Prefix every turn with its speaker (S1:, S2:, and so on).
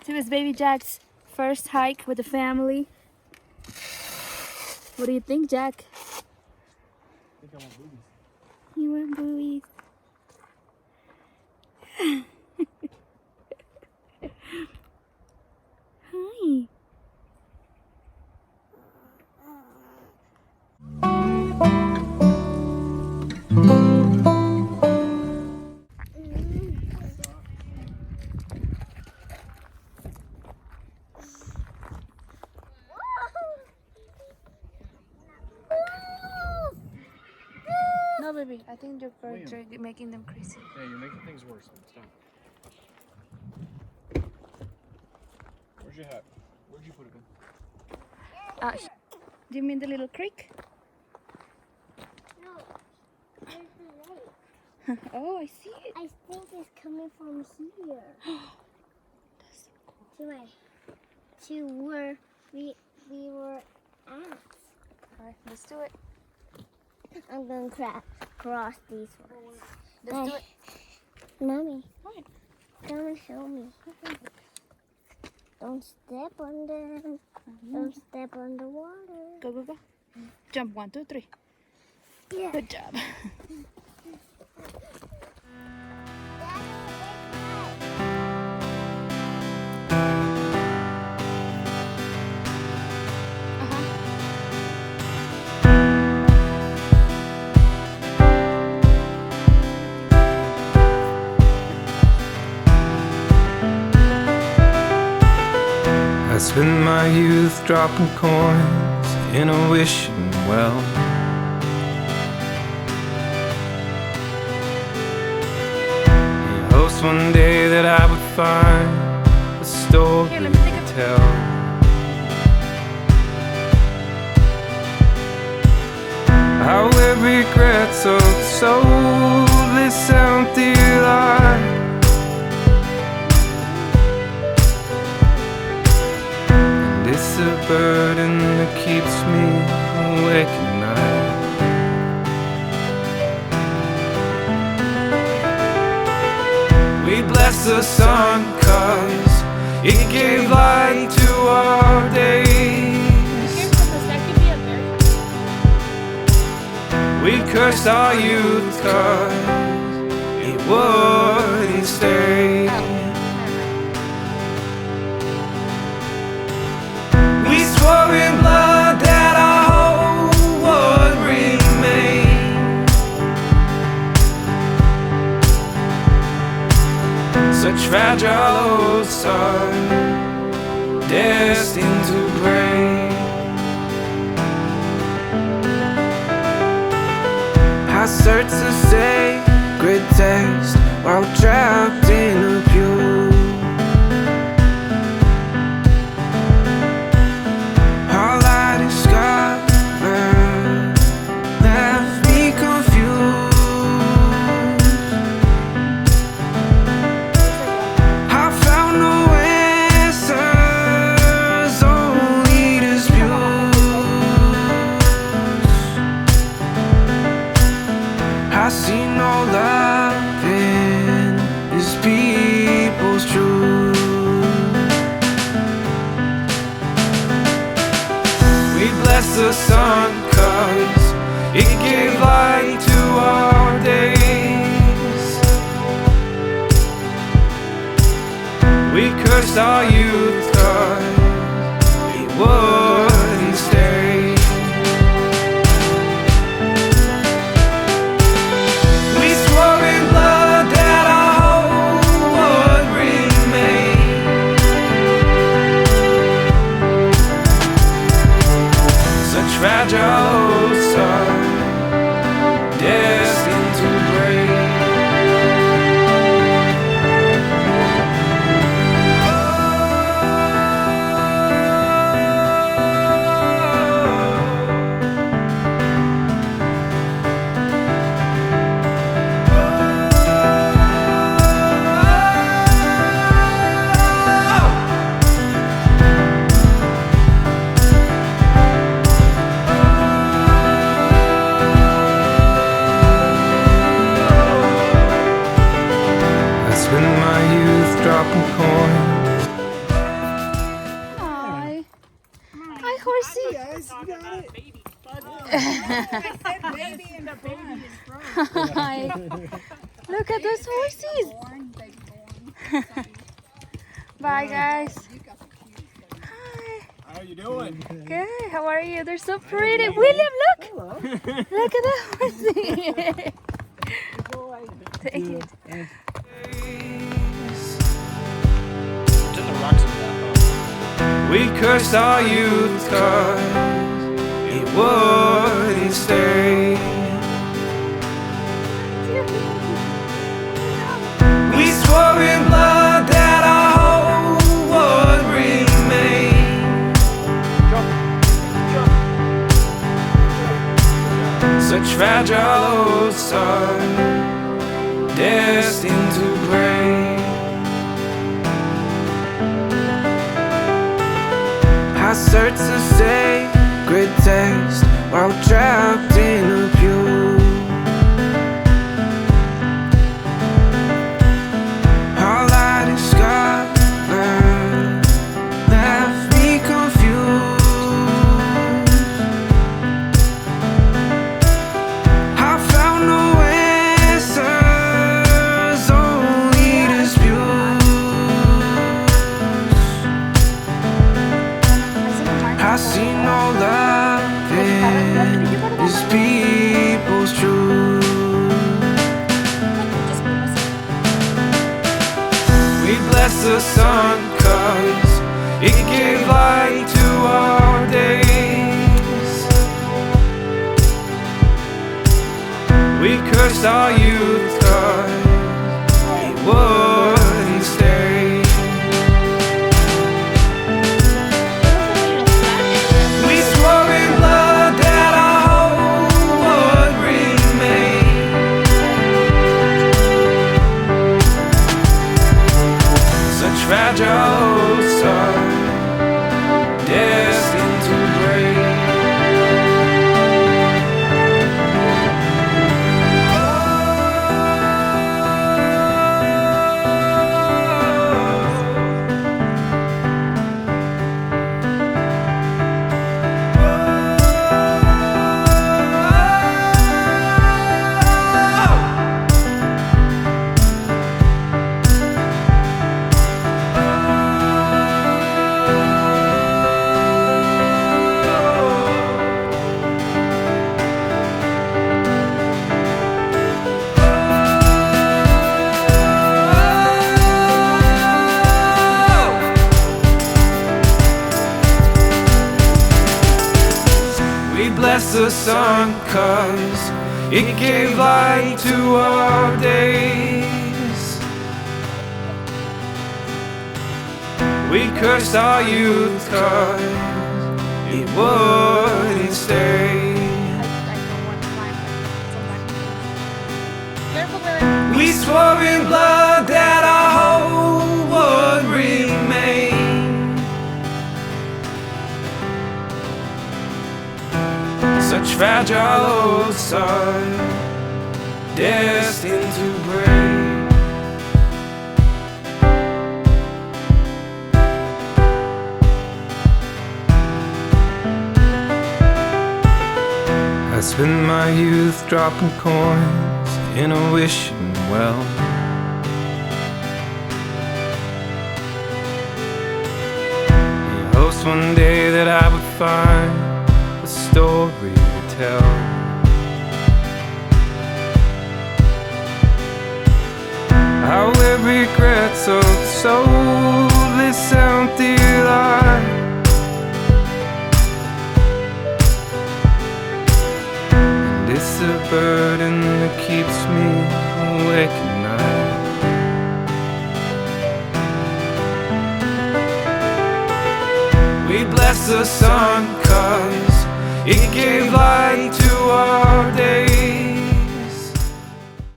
S1: So it was baby Jack's first hike with the family. What do you think, Jack?
S2: I think I want boobies.
S1: You want boobies? Hi. No, baby. I think your birds are making them crazy.
S2: Yeah, you're making things worse. Stop. Where's your hat? Where'd you put it in?
S1: Do you mean the little creek?
S3: No, there's the lake.
S1: Oh, I see it.
S3: I think it's coming from here.
S1: That's so cool.
S3: To where we were at.
S1: All right, let's do it.
S3: I'm going to cross these ones.
S1: Let's do it.
S3: Mommy,
S1: What?
S3: come and help me. Don't step on them. Don't step on the water.
S1: Go, go, go. Jump 1, 2, 3.
S3: Yeah.
S1: Good job.
S4: I spent my youth dropping coins in a wishing well. In hopes one day that I would find a story
S1: Here, let me take a
S4: to tell. How every regret's of soulless empty life. It's a burden that keeps me awake at night. We bless the sun 'cause it gave light to our days. We cursed our youth 'cause it wouldn't stay. In blood that our hope would remain. Such fragile hopes are destined to break. I search the sacred text while trapped in a pew. I see no love in these people's truth. We bless the sun 'cause it gave light to our days. We cursed our youth 'cause it wouldn't stay. Fragile are destined to break. Spend my youth dropping coins
S1: see.
S2: Guys, you got it.
S5: I said baby in the baby in front.
S1: Look at those horses. Bye, guys. Hi.
S2: How you doing?
S1: Good. How are you? They're so pretty. William, look.
S2: Hello.
S1: Look at the horsey. Take it.
S4: We cursed our youth 'cause it wouldn't stay. We swore in blood that our hope would remain. Such fragile old stars, destined to break. I search the sacred text while trapped in a pew. Our light is scarlet, left me confused. I found no answers, only disputes. I see no love in these people's truth. We bless the sun 'cause it gave light to our days. We cursed our youth 'cause it wouldn't stay. We swore in blood that our hope would remain. Such fragile stars, destined to break. We bless the sun 'cause it gave light to our days. We cursed our youth 'cause it wouldn't stay. We swore in blood that our hope would remain. Such fragile old stars, destined to break. I spent my youth dropping coins in a wishing well. In hopes one day that I would find a story to tell. I wear regrets of the soulless empty life. And it's a burden that keeps me awake at night. We bless the sun 'cause it gave light to our days.